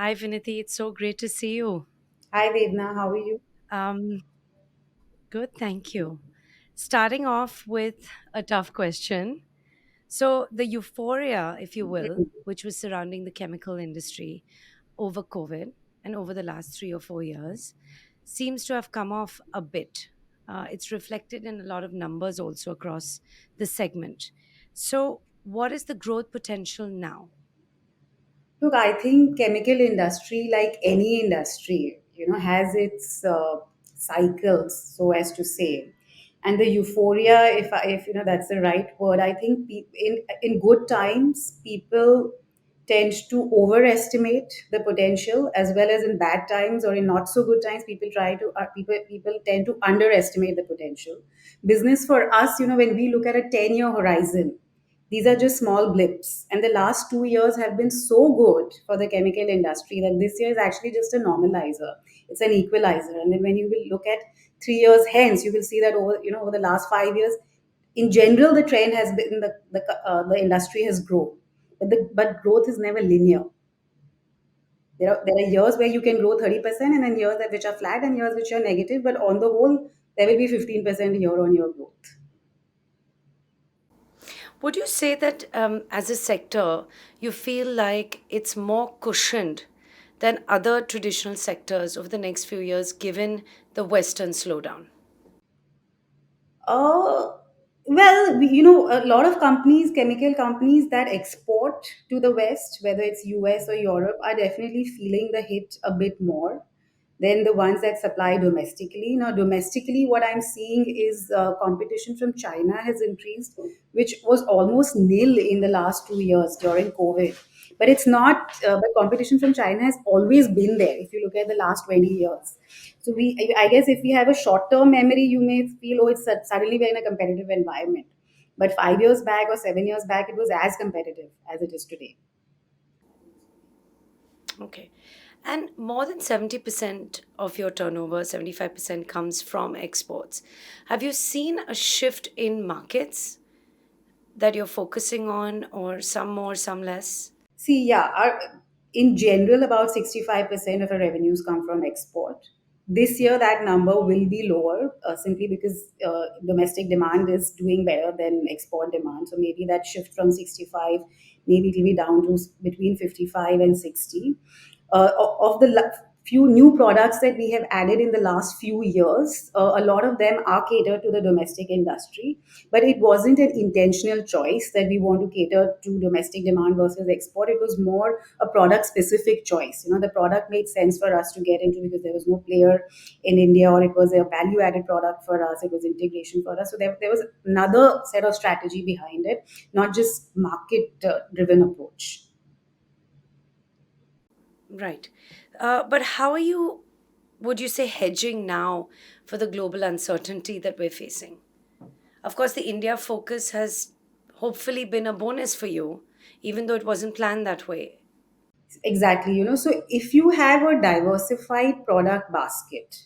Hi, Vinati. It's so great to see you. Hi Devna, how are you? Um, Good, thank you. Starting off with a tough question. So, the euphoria, if you will, which was surrounding the chemical industry over COVID and over the last 3 or 4 years, seems to have come off a bit. It's reflected in a lot of numbers also across the segment. So, what is the growth potential now? Look, I think chemical industry, like any industry, has its cycles, so as to say. And the euphoria, if that's the right word, I think in good times people tend to overestimate the potential, as well as in bad times or in not so good times, people tend to underestimate the potential. Business for us, when we look at a 10-year horizon, these are just small blips. And the last 2 years have been so good for the chemical industry that this year is actually just a normalizer. It's an equalizer. And then when you will look at 3 years hence, you will see that over the last 5 years, in general, the trend has been the industry has grown. But growth is never linear. There are years where you can grow 30%, and then years which are flat, and years which are negative. But on the whole, there will be 15% year on year growth. Would you say that as a sector, you feel like it's more cushioned than other traditional sectors over the next few years, given the Western slowdown? Uh, a lot of companies, chemical companies that export to the West, whether it's US or Europe, are definitely feeling the hit a bit more than the ones that supply domestically. Now, domestically, what I'm seeing is competition from China has increased, which was almost nil in the last 2 years during COVID. But it's not, but competition from China has always been there if you look at the last 20 years. So I guess if we have a short-term memory, you may feel, oh, suddenly we're in a competitive environment. But 5 years back or 7 years back, it was as competitive as it is today. Okay. And more than 70% of your turnover, 75% comes from exports. Have you seen a shift in markets that you're focusing on, or some more, some less? See, yeah, in general, about 65% of our revenues come from export. This year, that number will be lower simply because domestic demand is doing better than export demand. So maybe that shift from 65, maybe it will be down to between 55 and 60. Of the few new products that we have added in the last few years, a lot of them are catered to the domestic industry, but it wasn't an intentional choice that we want to cater to domestic demand versus export. It was more a product specific choice. The product made sense for us to get into because there was no player in India, or it was a value added product for us. It was integration for us. So there was another set of strategy behind it, not just market driven approach. Right. But how are you, would you say, hedging now for the global uncertainty that we're facing? Of course, the India focus has hopefully been a bonus for you, even though it wasn't planned that way. Exactly. So if you have a diversified product basket,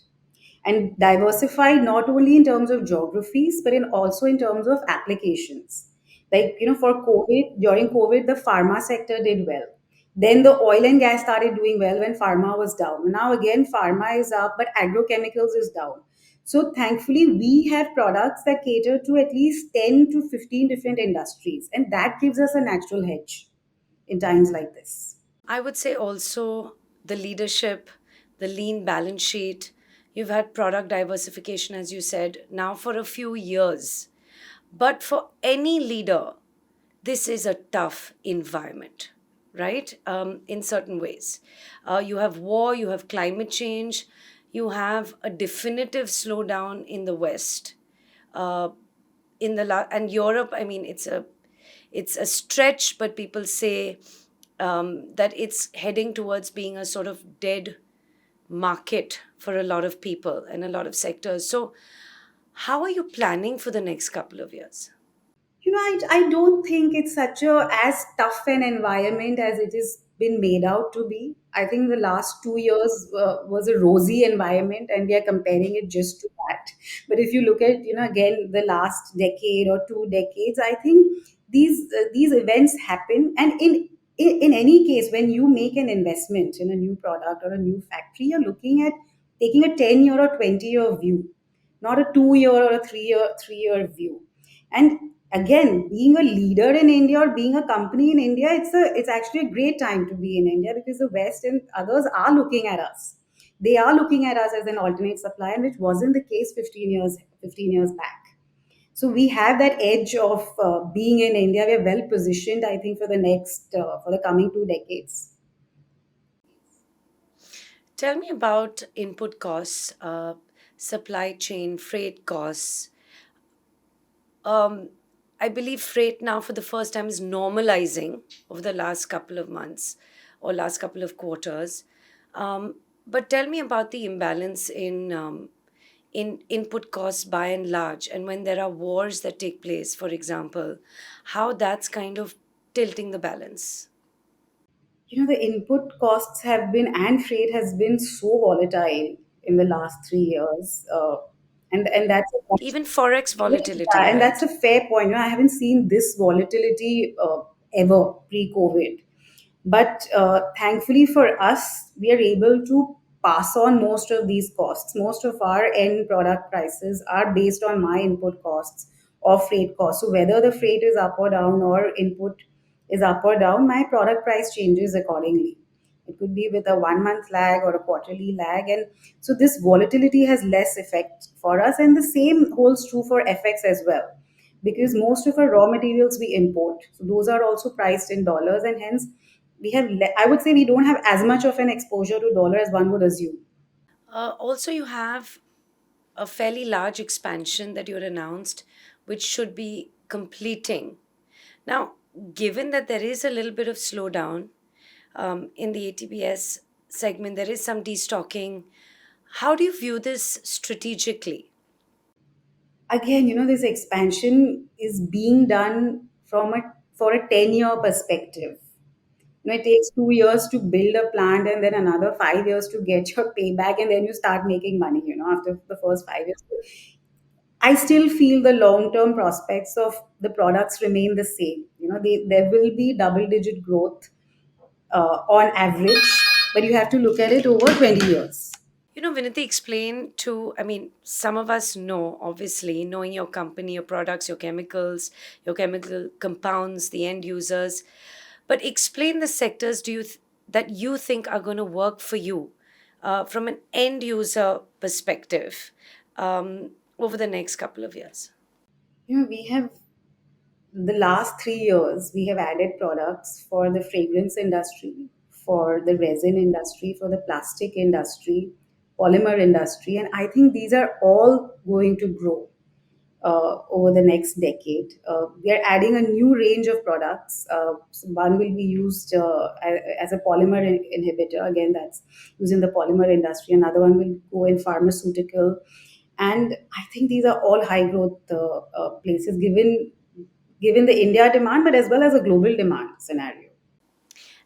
and diversified not only in terms of geographies, but in also in terms of applications. Like, for COVID, during COVID, the pharma sector did well. Then the oil and gas started doing well when pharma was down. Now again, pharma is up, but agrochemicals is down. So thankfully, we have products that cater to at least 10 to 15 different industries. And that gives us a natural hedge in times like this. I would say also the leadership, the lean balance sheet. You've had product diversification, as you said, now for a few years. But for any leader, this is a tough environment, right? In certain ways. You have war, you have climate change, you have a definitive slowdown in the West. Uh, and Europe, I mean, it's a stretch, but people say that it's heading towards being a sort of dead market for a lot of people and a lot of sectors. So, how are you planning for the next couple of years? I don't think it's such a as tough an environment as it has been made out to be. I think the last 2 years was a rosy environment, and we are comparing it just to that. But if you look at, again, the last decade or 2 decades, I think these events happen, and in any case, when you make an investment in a new product or a new factory, you're looking at taking a 10-year or 20-year view, not a 2-year or a 3-year view. And again, being a leader in India or being a company in India, it's actually a great time to be in India because the West and others are looking at us. They are looking at us as an alternate supplier, which wasn't the case 15 years back. So we have that edge of being in India. We are well positioned, I think, for the coming 2 decades. Tell me about input costs, supply chain, freight costs. Um, I believe freight now for the first time is normalizing over the last couple of months or last couple of quarters. Um, but tell me about the imbalance in input costs by and large, and when there are wars that take place, for example, how that's kind of tilting the balance. The input costs have been and freight has been so volatile in the last 3 years, and that's a Even forex volatility, yeah, and that's right? a fair point. I haven't seen this volatility ever pre-COVID. But thankfully for us, we are able to pass on most of these costs. Most of our end product prices are based on my input costs or freight costs. So whether the freight is up or down or input is up or down, my product price changes accordingly. It could be with a 1 month lag or a quarterly lag. And so this volatility has less effect for us. And the same holds true for FX as well, because most of our raw materials we import. So those are also priced in dollars. And hence, I would say we don't have as much of an exposure to dollar as one would assume. Also, you have a fairly large expansion that you had announced, which should be completing. Now, given that there is a little bit of slowdown in the ATBS segment, there is some destocking. How do you view this strategically? Again, this expansion is being done for a 10-year perspective. It takes 2 years to build a plant and then another 5 years to get your payback, and then you start making money, after the first 5 years. I still feel the long term prospects of the products remain the same. There will be double digit growth on average, but you have to look at it over 20 years. Vinati, explain to, I mean, some of us know, obviously, knowing your company, your products, your chemicals, your chemical compounds, the end users, but explain the sectors that you think are going to work for you from an end user perspective over the next couple of years. We have the last 3 years, we have added products for the fragrance industry, for the resin industry, for the plastic industry, polymer industry, and I think these are all going to grow over the next decade. We are adding a new range of products. So one will be used as a polymer inhibitor. Again, that's used in the polymer industry. Another one will go in pharmaceutical. And I think these are all high growth places given the India demand, but as well as a global demand scenario.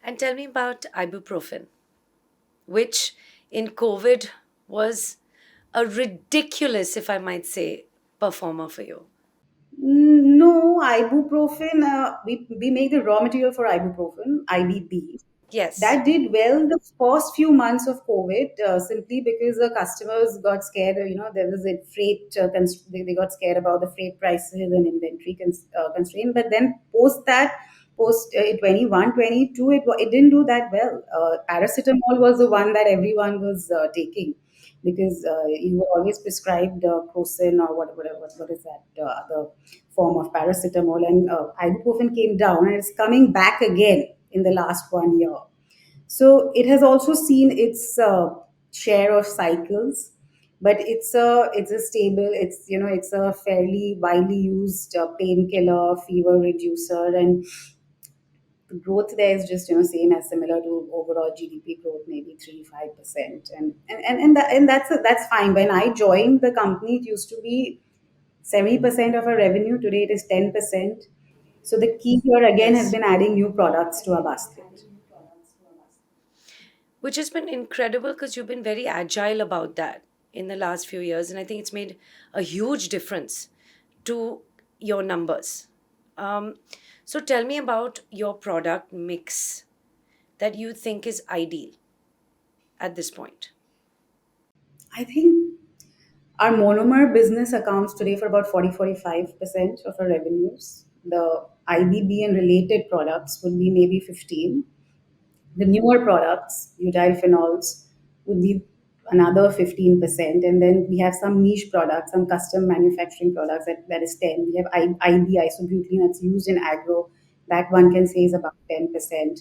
And tell me about ibuprofen, which in COVID was a ridiculous, if I might say, performer for you. No, ibuprofen. We make the raw material for ibuprofen, IBP. Yes. That did well the first few months of COVID, simply because the customers got scared. There was a freight. They got scared about the freight prices and inventory constraint. But then post 21, 22, it didn't do that well. Paracetamol was the one that everyone was taking, because you were always prescribed Crocin or what is that other form of paracetamol, and ibuprofen came down and it's coming back again in the last 1 year. So it has also seen its share of cycles, but it's a stable. It's a fairly widely used painkiller, fever reducer, and the growth there is just same as similar to overall GDP growth, maybe 3-5%, and that's fine. When I joined the company, it used to be 70% of our revenue. Today it is 10%. So the key here again has Yes. been adding new products to our basket. Which has been incredible because you've been very agile about that in the last few years. And I think it's made a huge difference to your numbers. Um, so tell me about your product mix. that you think is ideal at this point? I think our monomer business accounts today for about 40-45% of our revenues. The IBB and related products would be maybe 15. The newer products, butyl phenols, would be another 15%. And then we have some niche products, some custom manufacturing products that is 10. We have IB, isobutylene, that's used in agro. That one can say is about 10%.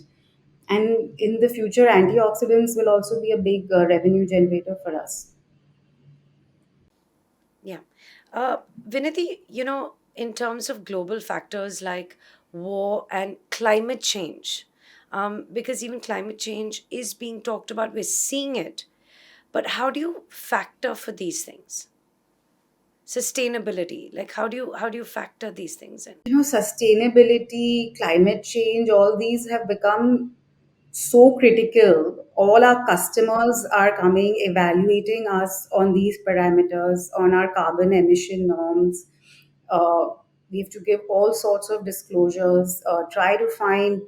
And in the future, antioxidants will also be a big revenue generator for us. Yeah. Vinati, in terms of global factors like war and climate change, because even climate change is being talked about, we're seeing it. But how do you factor for these things? Sustainability, like how do you factor these things in? Sustainability, climate change, all these have become so critical. All our customers are coming, evaluating us on these parameters, on our carbon emission norms. Uh, we have to give all sorts of disclosures, try to find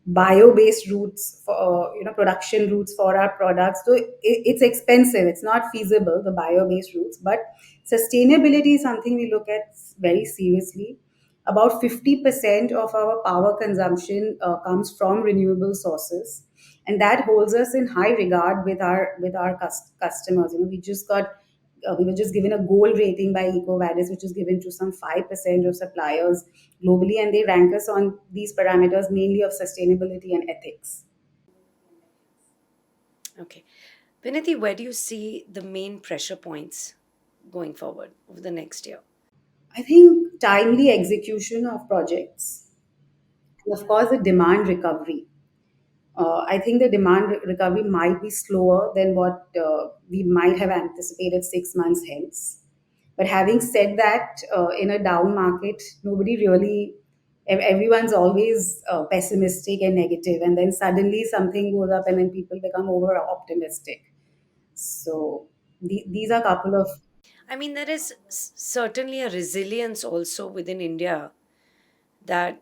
bio-based routes for production routes for our products. So it's expensive, it's not feasible, the bio-based routes, but sustainability is something we look at very seriously. About 50% of our power consumption comes from renewable sources, and that holds us in high regard with our customers. We were just given a gold rating by EcoVadis, which is given to some 5% of suppliers globally, and they rank us on these parameters mainly of sustainability and ethics. Okay. Vinati, where do you see the main pressure points going forward over the next year? I think timely execution of projects, and of course, the demand recovery. I think the demand recovery might be slower than what we might have anticipated 6 months hence. But having said that, in a down market, nobody really, everyone's always pessimistic and negative, and then suddenly something goes up, and then people become over optimistic. So these are a couple of. I mean, there is certainly a resilience also within India that,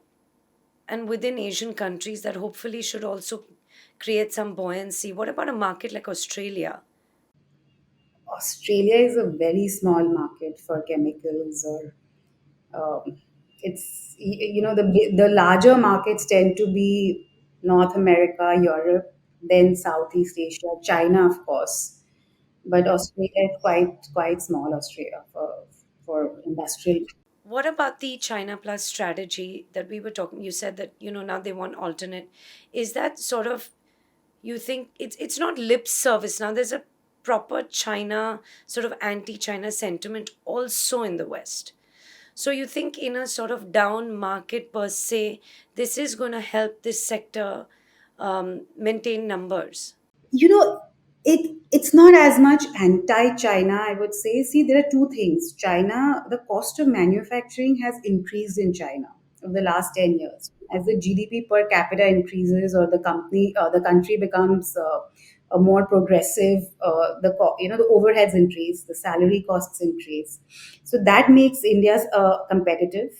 and within Asian countries, that hopefully should also create some buoyancy. What about a market like Australia? Australia is a very small market for chemicals, or um, the larger markets tend to be North America, Europe, then Southeast Asia, China, of course. But Australia is quite small. Australia for industrial. What about the China Plus strategy that we were talking? You said that now they want alternate. Is that sort of, you think it's not lip service now? There's a proper China sort of anti-China sentiment also in the West. So you think in a sort of down market per se, this is going to help this sector maintain numbers? you know it's not as much anti-China, I would say. See, there are two things. China, the cost of manufacturing has increased in China over the last 10 years. As the GDP per capita increases, or the country becomes a more progressive, the overheads increase, the salary costs increase, so that makes India competitive.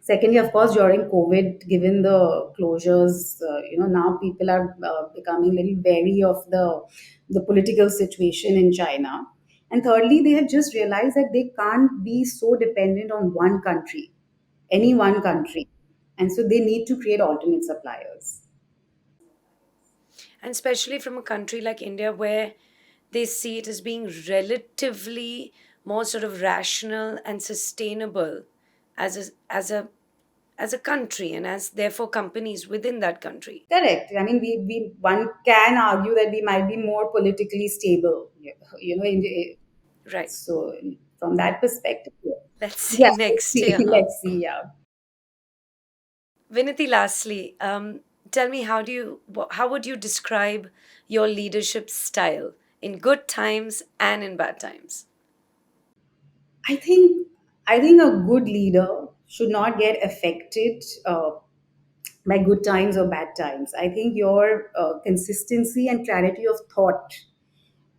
Secondly, of course, during COVID, given the closures, now people are becoming a little wary of the political situation in China. And thirdly, they have just realized that they can't be so dependent on one country, any one country, and so they need to create alternate suppliers. And especially from a country like India where they see it as being relatively more sort of rational and sustainable as a country, and as therefore companies within that country. Correct. I mean, we one can argue that we might be more politically stable, Right. so from that perspective, yeah. Let's see Yeah, let's next see. year. Let's see. Yeah. Vinati, lastly, tell me, how would you describe your leadership style in good times and in bad times? I think I think a good leader should not get affected by good times or bad times. I think your consistency and clarity of thought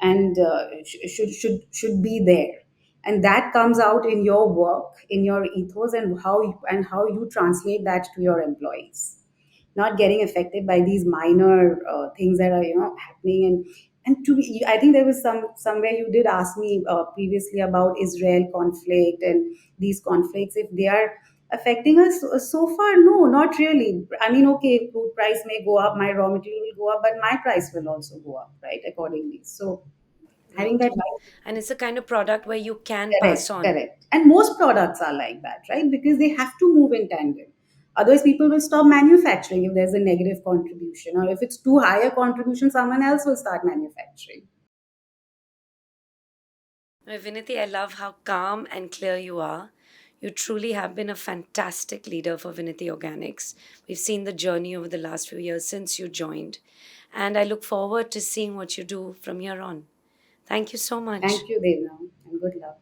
and should be there, and that comes out in your work, in your ethos, and how you translate that to your employees. not getting affected by these minor things that are happening. And to be, I think there was somewhere you did ask me previously about Israel conflict and these conflicts, if they are affecting us. So far, no, not really. I mean, okay, food price may go up, my raw material will go up, but my price will also go up, right, accordingly. So having Right. that right. And it's a kind of product where you can pass Correct, on. correct. And most products are like that, right? Because they have to move in tandem. Otherwise, people will stop manufacturing if there's a negative contribution, or if it's too high a contribution, someone else will start manufacturing. Vinati, I love how calm and clear you are. You truly have been a fantastic leader for Vinati Organics. We've seen the journey over the last few years since you joined, and I look forward to seeing what you do from here on. Thank you so much. Thank you, Devna, and good luck.